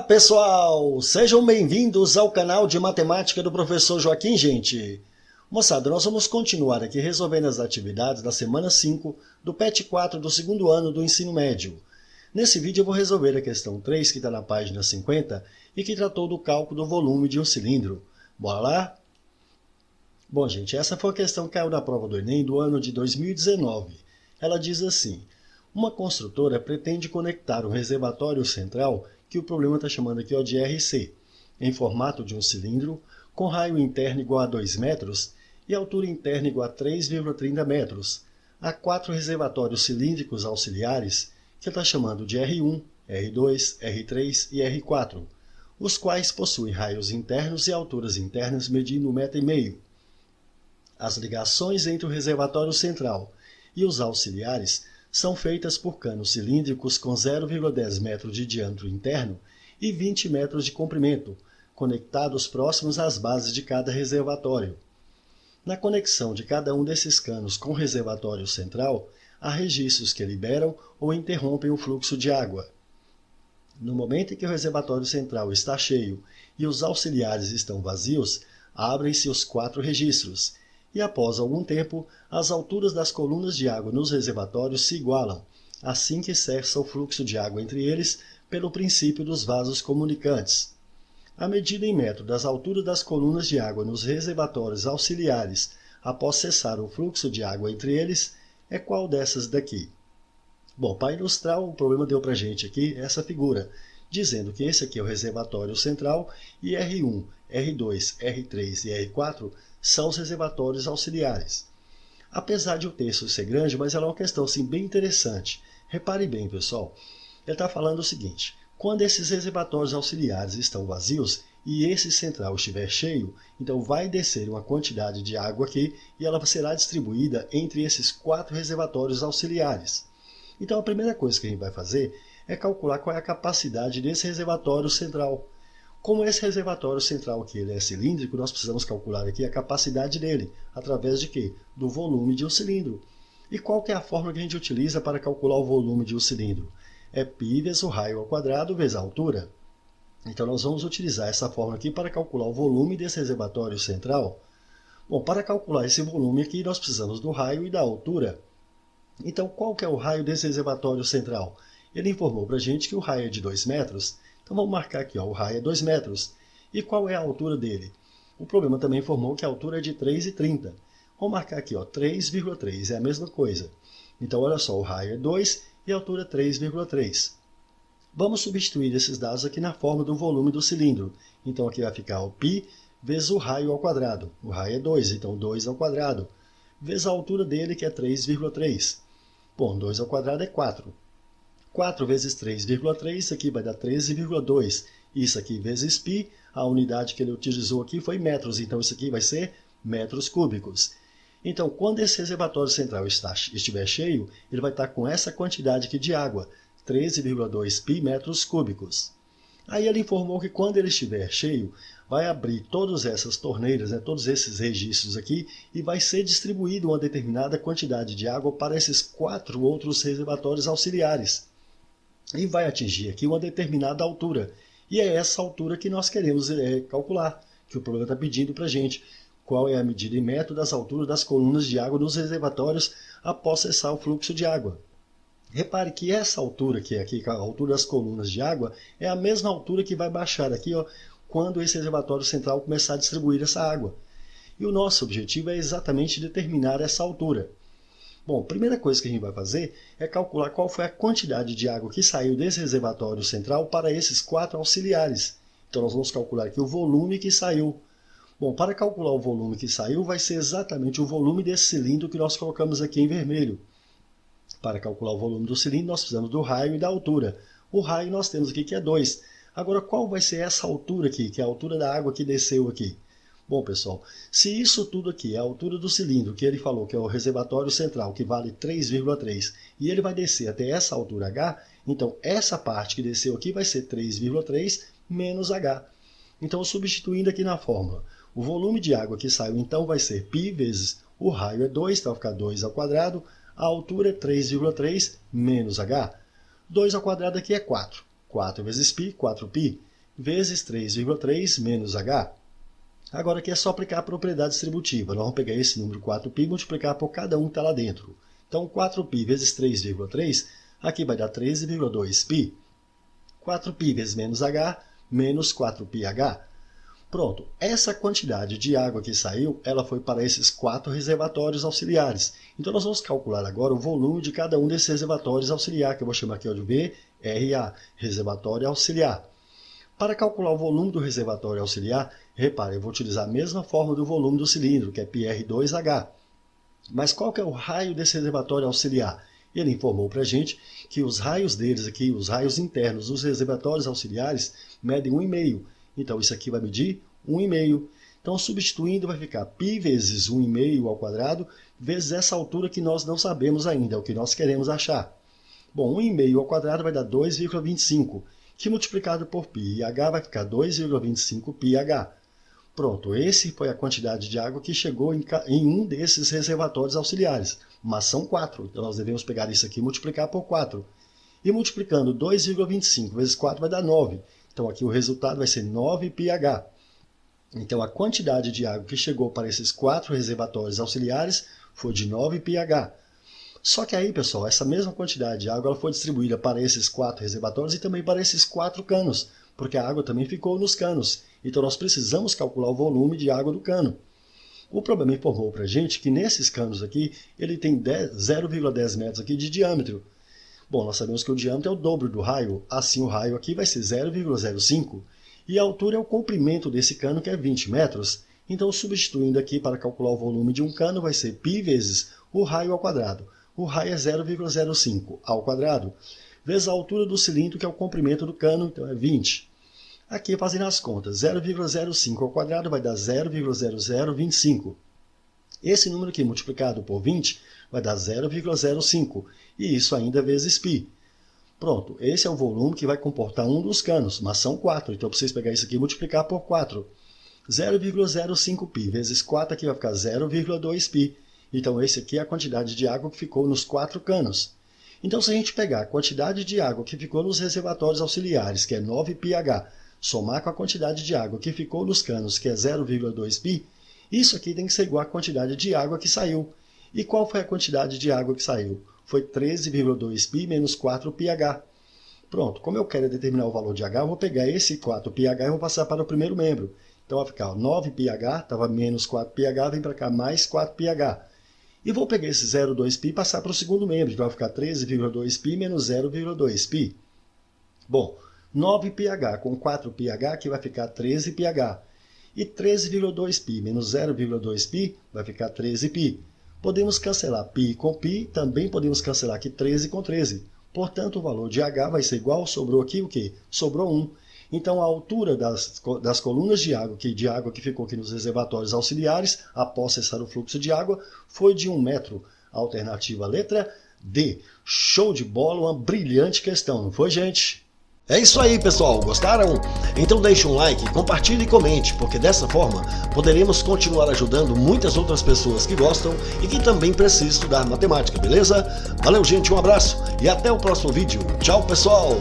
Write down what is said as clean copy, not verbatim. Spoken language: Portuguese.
Olá pessoal, sejam bem-vindos ao canal de matemática do professor Joaquim, gente. Moçada, nós vamos continuar aqui resolvendo as atividades da semana 5 do PET 4 do segundo ano do ensino médio. Nesse vídeo eu vou resolver a questão 3 que está na página 50 e que tratou do cálculo do volume de um cilindro. Bora lá? Bom, gente, essa foi a questão que caiu na prova do Enem do ano de 2019. Ela diz assim: uma construtora pretende conectar um reservatório central, que o problema está chamando aqui de RC, em formato de um cilindro, com raio interno igual a 2 metros e altura interna igual a 3,30 metros, a 4 reservatórios cilíndricos auxiliares, que está chamando de R1, R2, R3 e R4, os quais possuem raios internos e alturas internas medindo 1,5 m. As ligações entre o reservatório central e os auxiliares são feitas por canos cilíndricos com 0,10 metros de diâmetro interno e 20 metros de comprimento, conectados próximos às bases de cada reservatório. Na conexão de cada um desses canos com o reservatório central, há registros que liberam ou interrompem o fluxo de água. No momento em que o reservatório central está cheio e os auxiliares estão vazios, abrem-se os 4 registros, e após algum tempo, as alturas das colunas de água nos reservatórios se igualam, assim que cessa o fluxo de água entre eles pelo princípio dos vasos comunicantes. A medida em metro das alturas das colunas de água nos reservatórios auxiliares após cessar o fluxo de água entre eles é qual dessas daqui? Bom, para ilustrar, o problema deu para a gente aqui essa figura, dizendo que esse aqui é o reservatório central e R1, R2, R3 e R4 são os reservatórios auxiliares. Apesar de o texto ser grande, mas ela é uma questão assim, bem interessante. Repare bem, pessoal. Ele está falando o seguinte: quando esses reservatórios auxiliares estão vazios e esse central estiver cheio, então vai descer uma quantidade de água aqui e ela será distribuída entre esses 4 reservatórios auxiliares. Então a primeira coisa que a gente vai fazer é calcular qual é a capacidade desse reservatório central. Como esse reservatório central aqui ele é cilíndrico, nós precisamos calcular aqui a capacidade dele. Através de quê? Do volume de um cilindro. E qual que é a fórmula que a gente utiliza para calcular o volume de um cilindro? É π vezes o raio ao quadrado vezes a altura. Então nós vamos utilizar essa fórmula aqui para calcular o volume desse reservatório central. Bom, para calcular esse volume aqui, nós precisamos do raio e da altura. Então qual que é o raio desse reservatório central? Ele informou para a gente que o raio é de 2 metros. Então vamos marcar aqui, o raio é 2 metros. E qual é a altura dele? O problema também informou que a altura é de 3,30. Vamos marcar aqui, 3,3, é a mesma coisa. Então olha só, o raio é 2 e a altura é 3,3. Vamos substituir esses dados aqui na forma do volume do cilindro. Então aqui vai ficar o π vezes o raio ao quadrado. O raio é 2, então 2 ao quadrado. Vezes a altura dele, que é 3,3. Bom, 2 ao quadrado é 4. 4 vezes 3,3, isso aqui vai dar 13,2. Isso aqui vezes π, a unidade que ele utilizou aqui foi metros, então isso aqui vai ser metros cúbicos. Então, quando esse reservatório central estiver cheio, ele vai estar com essa quantidade aqui de água, 13,2 π metros cúbicos. Aí ele informou que quando ele estiver cheio, vai abrir todas essas torneiras, todos esses registros aqui, e vai ser distribuída uma determinada quantidade de água para esses 4 outros reservatórios auxiliares. E vai atingir aqui uma determinada altura. E é essa altura que nós queremos calcular, que o problema está pedindo para a gente. Qual é a medida em metro das alturas das colunas de água nos reservatórios após cessar o fluxo de água. Repare que essa altura que é aqui, a altura das colunas de água, é a mesma altura que vai baixar aqui, quando esse reservatório central começar a distribuir essa água. E o nosso objetivo é exatamente determinar essa altura. Bom, a primeira coisa que a gente vai fazer é calcular qual foi a quantidade de água que saiu desse reservatório central para esses 4 auxiliares. Então nós vamos calcular aqui o volume que saiu. Bom, para calcular o volume que saiu, vai ser exatamente o volume desse cilindro que nós colocamos aqui em vermelho. Para calcular o volume do cilindro, nós precisamos do raio e da altura. O raio nós temos aqui que é 2. Agora, qual vai ser essa altura aqui, que é a altura da água que desceu aqui? Bom, pessoal, se isso tudo aqui é a altura do cilindro, que ele falou que é o reservatório central, que vale 3,3, e ele vai descer até essa altura H, então essa parte que desceu aqui vai ser 3,3 menos H. Então, substituindo aqui na fórmula, o volume de água que saiu então vai ser π vezes o raio é 2, então vai ficar 2 ao quadrado, a altura é 3,3 menos H. 2 ao quadrado aqui é 4. 4 vezes π, 4π. vezes 3,3 menos H. Agora aqui é só aplicar a propriedade distributiva. Nós vamos pegar esse número 4π e multiplicar por cada um que está lá dentro. Então 4π vezes 3,3, aqui vai dar 13,2π. 4π vezes menos H, menos 4πH. Pronto, essa quantidade de água que saiu, ela foi para esses 4 reservatórios auxiliares. Então nós vamos calcular agora o volume de cada um desses reservatórios auxiliares, que eu vou chamar aqui de VRA, reservatório auxiliar. Para calcular o volume do reservatório auxiliar, repare, eu vou utilizar a mesma forma do volume do cilindro, que é πr2H. Mas qual que é o raio desse reservatório auxiliar? Ele informou para a gente que os raios deles aqui, os raios internos dos reservatórios auxiliares, medem 1,5. Então, isso aqui vai medir 1,5. Então, substituindo, vai ficar π vezes 1,5 ao quadrado, vezes essa altura que nós não sabemos ainda, é o que nós queremos achar. Bom, 1,5 ao quadrado vai dar 2,25, que multiplicado por π e h vai ficar 2,25πh. Pronto, esse foi a quantidade de água que chegou em um desses reservatórios auxiliares. Mas são 4, então nós devemos pegar isso aqui e multiplicar por 4. E multiplicando 2,25 vezes 4 vai dar 9. Então aqui o resultado vai ser 9πh. Então a quantidade de água que chegou para esses 4 reservatórios auxiliares foi de 9πh. Só que aí, pessoal, essa mesma quantidade de água ela foi distribuída para esses 4 reservatórios e também para esses 4 canos, porque a água também ficou nos canos. Então nós precisamos calcular o volume de água do cano. O problema informou para a gente que nesses canos aqui, ele tem 0,10 metros aqui de diâmetro. Bom, nós sabemos que o diâmetro é o dobro do raio, assim o raio aqui vai ser 0,05. E a altura é o comprimento desse cano, que é 20 metros. Então, substituindo aqui para calcular o volume de um cano, vai ser π vezes o raio ao quadrado. O raio é 0,05 ao quadrado, vezes a altura do cilindro, que é o comprimento do cano, então é 20. Aqui, fazendo as contas, 0,05 ao quadrado vai dar 0,0025. Esse número aqui multiplicado por 20 vai dar 0,05, e isso ainda vezes π. Pronto, esse é o volume que vai comportar um dos canos, mas são 4, então eu preciso pegar isso aqui e multiplicar por 4. 0,05π vezes 4 aqui vai ficar 0,2π. Então esse aqui é a quantidade de água que ficou nos 4 canos. Então se a gente pegar a quantidade de água que ficou nos reservatórios auxiliares, que é 9πh, somar com a quantidade de água que ficou nos canos, que é 0,2π, isso aqui tem que ser igual à quantidade de água que saiu. E qual foi a quantidade de água que saiu? Foi 13,2π menos 4πh. Pronto, como eu quero determinar o valor de H, eu vou pegar esse 4πh e vou passar para o primeiro membro. Então vai ficar 9πh, estava menos 4πh, vem para cá mais 4πh. E vou pegar esse 0,2π e passar para o segundo membro, então vai ficar 13,2π menos 0,2π. Bom, 9πh com 4πh que vai ficar 13πh. E 13,2π menos 0,2π vai ficar 13π. Podemos cancelar π com π, também podemos cancelar aqui 13 com 13. Portanto, o valor de H vai ser igual, sobrou aqui o quê? Sobrou 1. Então, a altura das colunas de água que ficou aqui nos reservatórios auxiliares, após cessar o fluxo de água, foi de 1 metro. Alternativa letra D. Show de bola, uma brilhante questão, não foi, gente? É isso aí, pessoal. Gostaram? Então deixe um like, compartilhe e comente, porque dessa forma poderemos continuar ajudando muitas outras pessoas que gostam e que também precisam estudar matemática, beleza? Valeu, gente, um abraço e até o próximo vídeo. Tchau, pessoal!